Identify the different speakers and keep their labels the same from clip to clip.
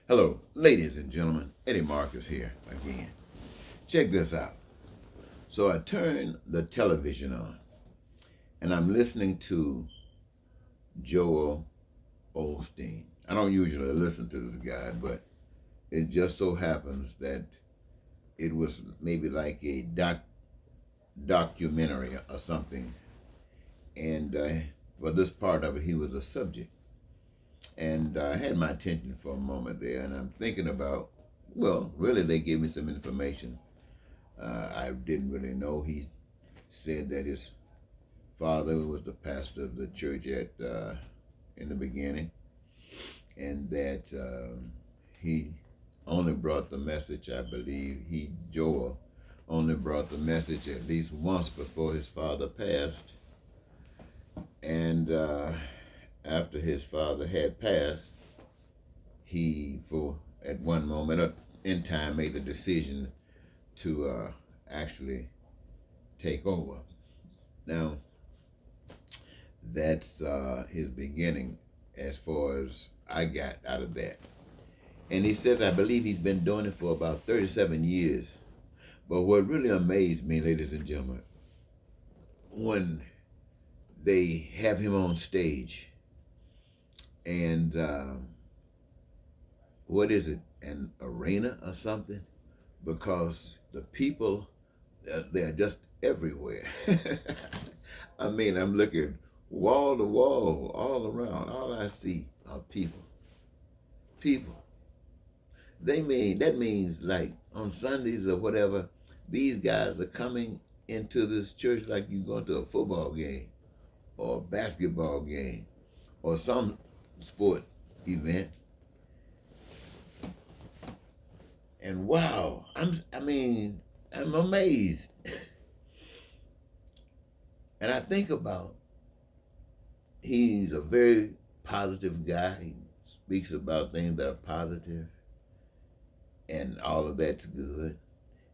Speaker 1: Hello, ladies and gentlemen. Eddie Marcus here again. Check this out. So I turn the television on and I'm listening to Joel Osteen. I don't usually listen to this guy, but it just so happens that it was maybe like a documentary or something. And for this part of it, he was a subject. And I had my attention for a moment there, and I'm thinking about, well, really, they gave me some information I didn't really know. He said that his father was the pastor of the church at in the beginning, and that he only brought the message. I believe Joel only brought the message at least once before his father passed, and after his father had passed, he for at one moment in time made the decision to actually take over. Now, that's his beginning as far as I got out of that. And he says, I believe he's been doing it for about 37 years. But what really amazed me, ladies and gentlemen, when they have him on stage and what is it, an arena or something? Because the people, they're just everywhere. I mean, I'm looking wall to wall, all around. All I see are people. People. That means like on Sundays or whatever, these guys are coming into this church like you go to a football game or a basketball game or some sport event. And wow, I'm amazed. And I think about he's a very positive guy. He speaks about things that are positive, and all of that's good.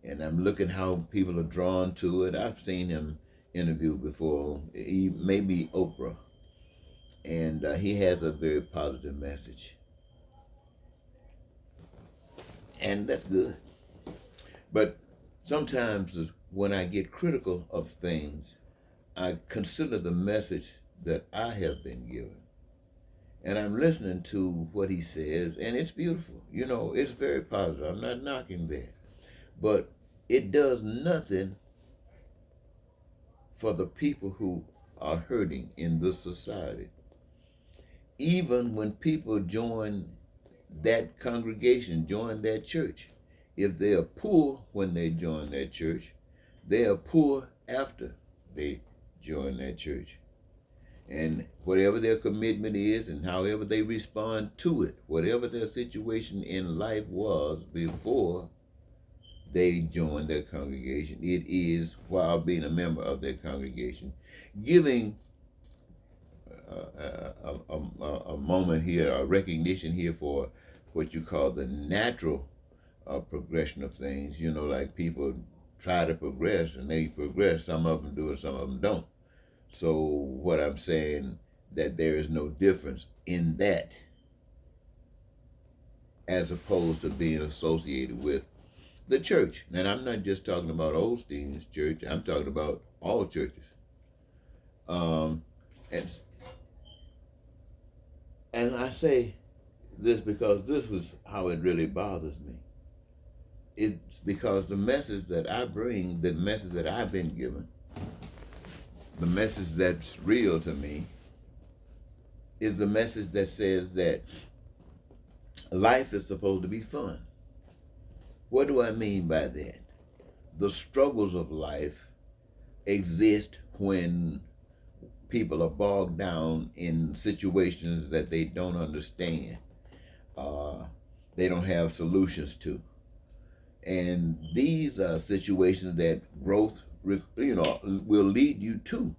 Speaker 1: And I'm looking how people are drawn to it. I've seen him interviewed before. He maybe Oprah, and he has a very positive message, and that's good. But sometimes when I get critical of things, I consider the message that I have been given. And I'm listening to what he says, and it's beautiful. You know, it's very positive. I'm not knocking that. But it does nothing for the people who are hurting in this society. Even when people join that congregation, join that church, if they are poor when they join that church, they are poor after they join that church. And whatever their commitment is and however they respond to it, whatever their situation in life was before they joined their congregation, it is while being a member of their congregation, giving a moment here, a recognition here for what you call the natural progression of things. You know, like people try to progress and they progress. Some of them do it, some of them don't. So what I'm saying, that there is no difference in that as opposed to being associated with the church. And I'm not just talking about Osteen's church. I'm talking about all churches. Um, and and I say this because this was how it really bothers me. It's because the message that I bring, the message that I've been given, the message that's real to me, is the message that says that life is supposed to be fun. What do I mean by that? The struggles of life exist when people are bogged down in situations that they don't understand. Uh, they don't have solutions to. And these are situations that growth, will lead you to.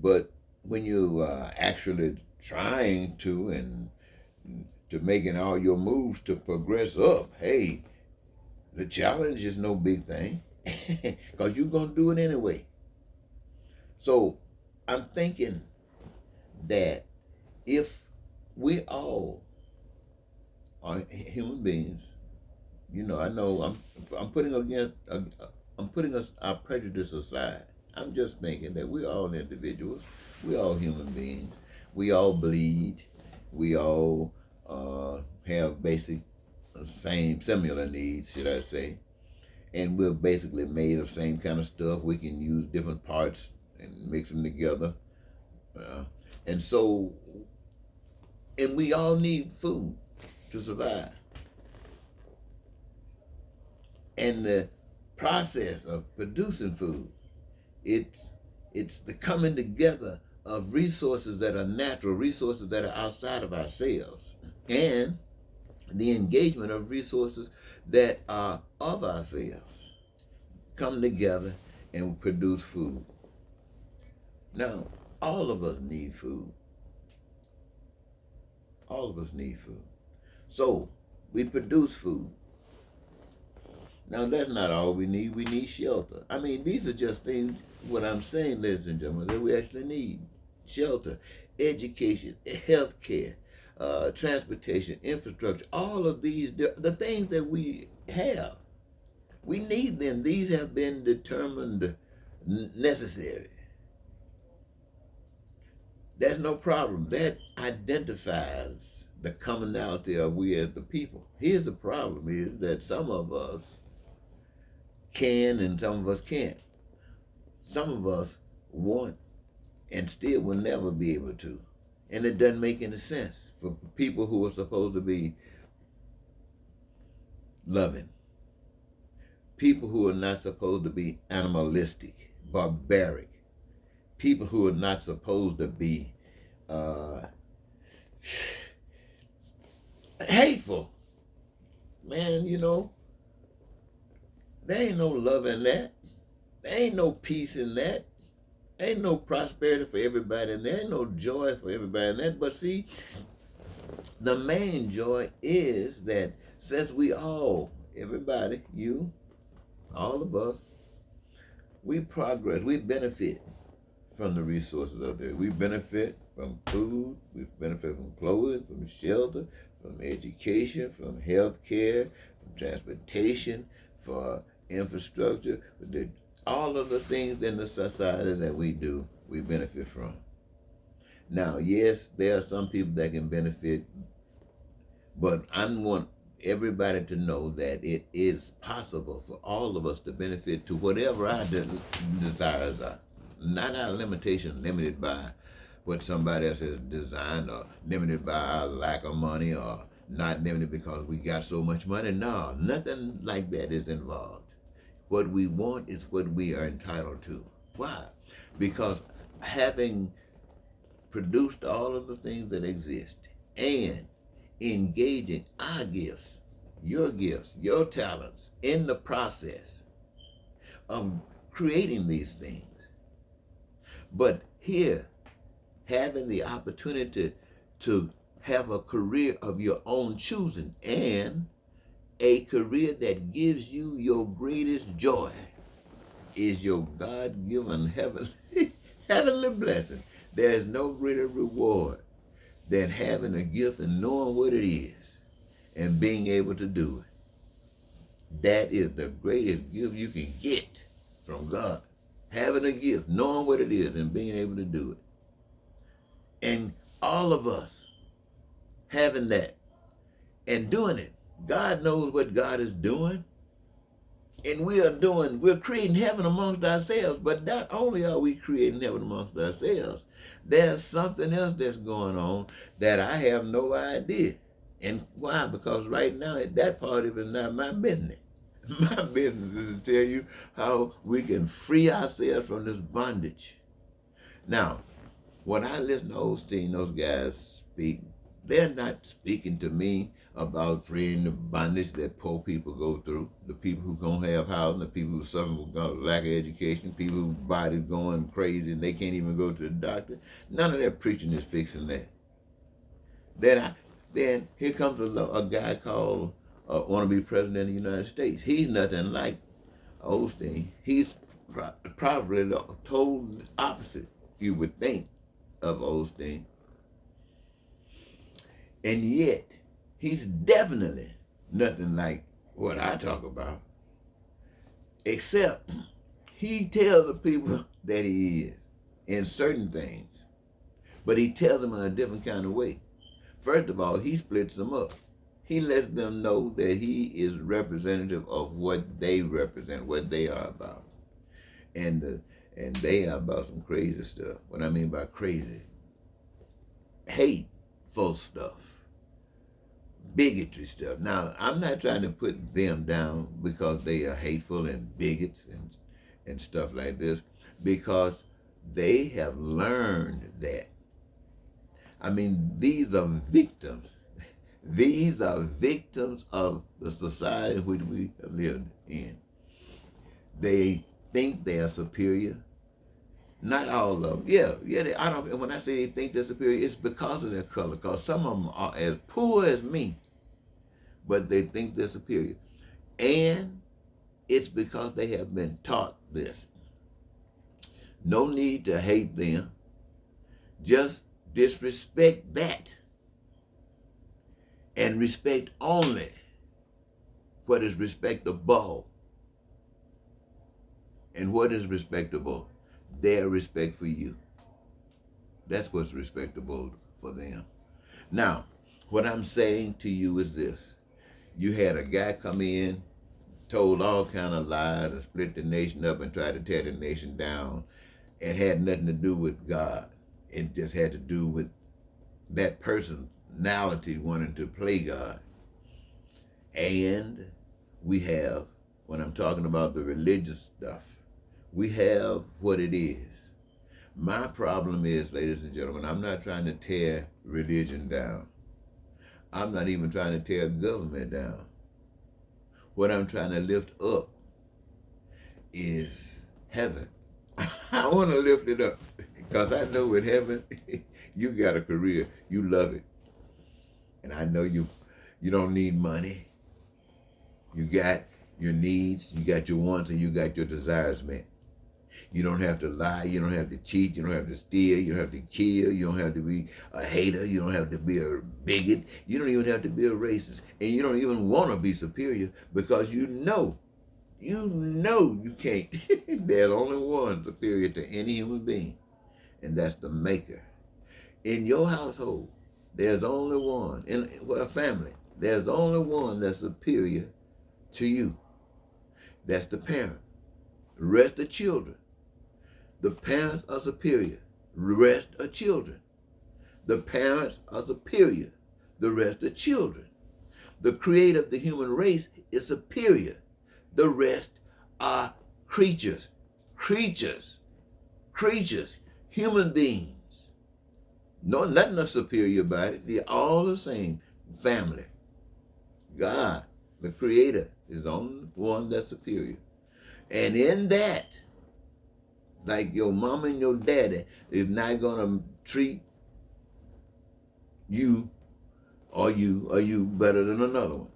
Speaker 1: But when you are actually trying to and to making all your moves to progress up, hey, the challenge is no big thing because you're going to do it anyway. So I'm thinking that if we all are human beings. You know, I know I'm putting against I'm putting us our prejudice aside. I'm just thinking that we're all individuals. We're all human beings. We all bleed. We all have basic same similar needs, should I say? And we're basically made of same kind of stuff. We can use different parts and mix them together. Uh, and so, and we all need food to survive. And the process of producing food, it's it's the coming together of resources that are natural, resources that are outside of ourselves, and the engagement of resources that are of ourselves come together and produce food. Now, all of us need food. All of us need food. So we produce food. Now, that's not all we need. We need shelter. I mean, these are just things, what I'm saying, ladies and gentlemen, that we actually need. Shelter, education, health care, transportation, infrastructure, all of these, the things that we have, we need them. These have been determined necessary. That's no problem. That identifies the commonality of we as the people. Here's the problem is that some of us can and some of us can't. Some of us want and still will never be able to. And it doesn't make any sense for people who are supposed to be loving. People who are not supposed to be animalistic, barbaric. People who are not supposed to be hateful. Man, you know, there ain't no love in that. There ain't no peace in that. There ain't no prosperity for everybody in there. Ain't no joy for everybody in that. But see, the main joy is that since we all, everybody, you, all of us, we progress, we benefit from the resources out there. We benefit from food, we benefit from clothing, from shelter, from education, from health care, from transportation, for infrastructure, all of the things in the society that we do, we benefit from. Now, yes, there are some people that can benefit, but I want everybody to know that it is possible for all of us to benefit to whatever our desires are. Not our limitations limited by what somebody else has designed or limited by our lack of money or not limited because we got so much money. No, nothing like that is involved. What we want is what we are entitled to. Why? Because having produced all of the things that exist and engaging our gifts, your talents in the process of creating these things. But here, having the opportunity to have a career of your own choosing and a career that gives you your greatest joy is your God-given heavenly blessing. There is no greater reward than having a gift and knowing what it is and being able to do it. That is the greatest gift you can get from God. Having a gift, knowing what it is and being able to do it. And all of us having that and doing it. God knows what God is doing. And we're creating heaven amongst ourselves. But not only are we creating heaven amongst ourselves, there's something else that's going on that I have no idea. And why? Because right now, that part of it is not my business. My business is to tell you how we can free ourselves from this bondage. Now, when I listen to Osteen, those guys speak, they're not speaking to me about freeing the bondage that poor people go through, the people who don't have housing, the people who suffer from lack of education, people whose bodies going crazy and they can't even go to the doctor. None of their preaching is fixing that. Then here comes a guy called want to be president of the United States. He's nothing like Osteen. He's probably the total opposite, you would think, of Osteen. And yet, He's definitely nothing like what I talk about, except he tells the people that he is in certain things, but he tells them in a different kind of way. First of all, he splits them up. He lets them know that he is representative of what they represent, what they are about. And they are about some crazy stuff. What I mean by crazy, hateful stuff, bigotry stuff. Now, I'm not trying to put them down because they are hateful and bigots and stuff like this, because they have learned that. I mean, these are victims. These are victims of the society which we have lived in. They think they are superior. Not all of them. Yeah. I don't. When I say they think they're superior, it's because of their color. Because some of them are as poor as me, but they think they're superior, and it's because they have been taught this. No need to hate them. Just disrespect that, and respect only what is respectable. And what is respectable? Their respect for you. That's what's respectable for them. Now, what I'm saying to you is this. You had a guy come in, told all kind of lies, and split the nation up and tried to tear the nation down, and had nothing to do with God. It just had to do with that personality wanting to play God. And we have, when I'm talking about the religious stuff, we have what it is. My problem is, ladies and gentlemen, I'm not trying to tear religion down. I'm not even trying to tear government down. What I'm trying to lift up is heaven. I want to lift it up because I know in heaven, you got a career. You love it. And I know you don't need money. You got your needs, you got your wants, and you got your desires met. You don't have to lie, you don't have to cheat, you don't have to steal, you don't have to kill, you don't have to be a hater, you don't have to be a bigot, you don't even have to be a racist, and you don't even want to be superior because you know you can't. There's only one superior to any human being, and that's the Maker. In your household, there's only one. In a family, there's only one that's superior to you. That's the parent. The rest are children. The parents are superior. The rest are children. The parents are superior. The rest are children. The creator of the human race is superior. The rest are creatures. Creatures. Human beings. No, nothing is superior about it. They're all the same. Family. God, the creator, is the only one that's superior. And in that, like your mama and your daddy is not gonna treat you or you better than another one.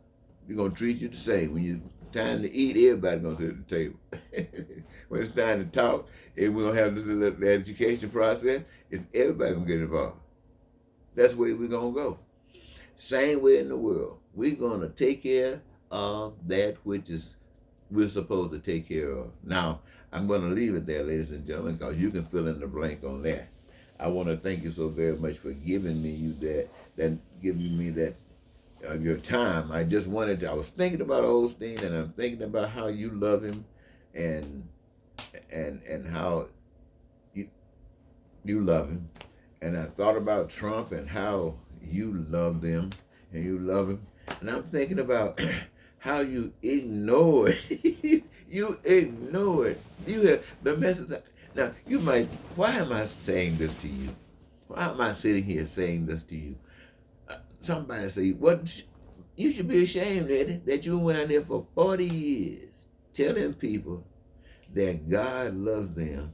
Speaker 1: They're gonna treat you the same. When it's time to eat, everybody's gonna sit at the table. When it's time to talk, and we're gonna have this little education process, it's everybody gonna get involved. That's where we're gonna go. Same way in the world. We're gonna take care of that which is we're supposed to take care of. Now, I'm going to leave it there, ladies and gentlemen, because you can fill in the blank on that. I want to thank you so very much for giving me giving me that your time. I was thinking about Osteen, and I'm thinking about how you love him, and how you love him, and I thought about Trump and how you love them and you love him, and I'm thinking about how you ignore it. You ignore it. You have the message. Now, you might, why am I saying this to you? Why am I sitting here saying this to you? Somebody say, what? You should be ashamed, Eddie, that you went out there for 40 years telling people that God loves them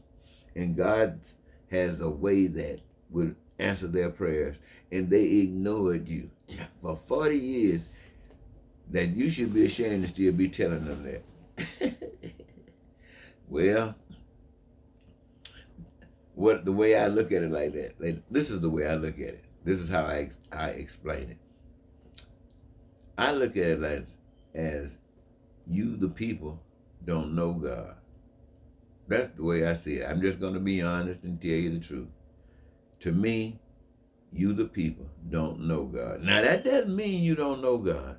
Speaker 1: and God has a way that would answer their prayers, and they ignored you for 40 years. That you should be ashamed to still be telling them that. Well, the way I look at it like that, this is the way I look at it. This is how I explain it. I look at it as you, the people, don't know God. That's the way I see it. I'm just going to be honest and tell you the truth. To me, you, the people, don't know God. Now, that doesn't mean you don't know God.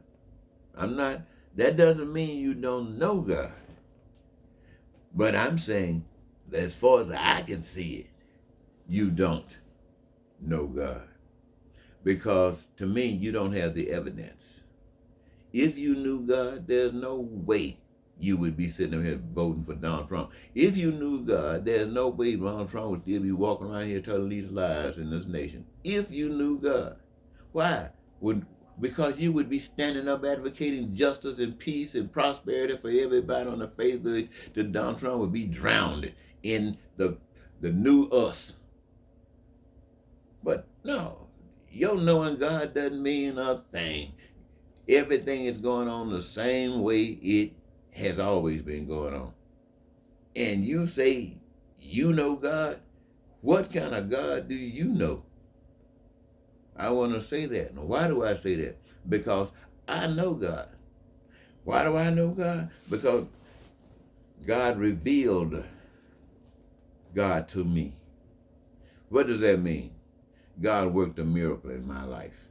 Speaker 1: That doesn't mean you don't know God. But I'm saying, as far as I can see it, you don't know God. Because to me, you don't have the evidence. If you knew God, there's no way you would be sitting up here voting for Donald Trump. If you knew God, there's no way Donald Trump would still be walking around here telling these lies in this nation. If you knew God. Why? Because you would be standing up advocating justice and peace and prosperity for everybody on the face of the earth. That Donald Trump would be drowned in the new us. But no, your knowing God doesn't mean a thing. Everything is going on the same way it has always been going on. And you say you know God? What kind of God do you know? I want to say that. Now, why do I say that? Because I know God. Why do I know God? Because God revealed God to me. What does that mean? God worked a miracle in my life.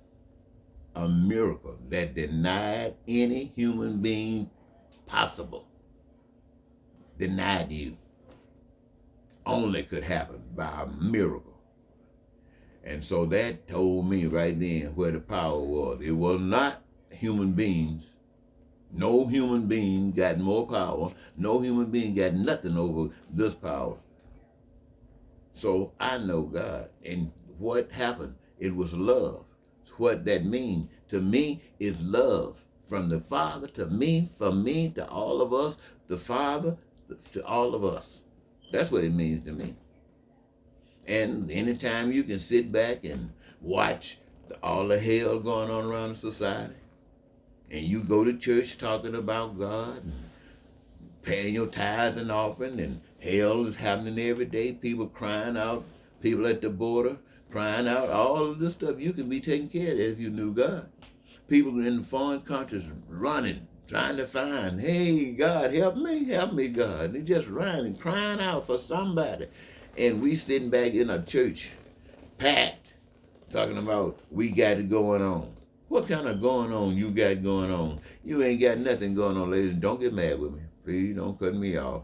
Speaker 1: A miracle that denied any human being possible. Denied you. Only could happen by a miracle. And so that told me right then where the power was. It was not human beings. No human being got more power. No human being got nothing over this power. So I know God. And what happened? It was love. What that means to me is love. From the Father to me, from me to all of us, the Father to all of us. That's what it means to me. And anytime you can sit back and watch all the hell going on around the society, and you go to church talking about God, and paying your tithes and offering, and hell is happening every day, people crying out, people at the border crying out, all of this stuff, you can be taken care of if you knew God. People in foreign countries running, trying to find, hey, God, help me, God. They're just running, crying out for somebody. And we sitting back in a church, packed, talking about we got it going on. What kind of going on you got going on? You ain't got nothing going on, ladies. Don't get mad with me. Please don't cut me off.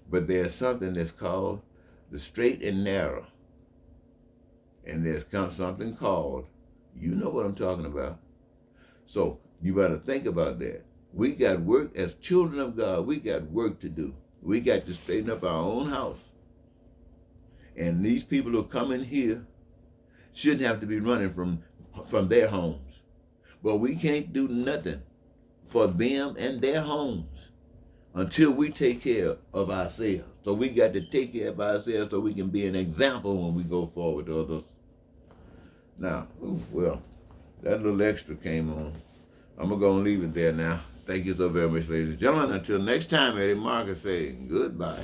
Speaker 1: But there's something that's called the straight and narrow. And there's something called, you know what I'm talking about. So you better think about that. We got work, as children of God, we got work to do. We got to straighten up our own house. And these people who come in here shouldn't have to be running from their homes. But we can't do nothing for them and their homes until we take care of ourselves. So we got to take care of ourselves so we can be an example when we go forward to others. Now, well, that little extra came on. I'm going to go and leave it there now. Thank you so very much, ladies and gentlemen. Until next time, Eddie Marcus saying goodbye.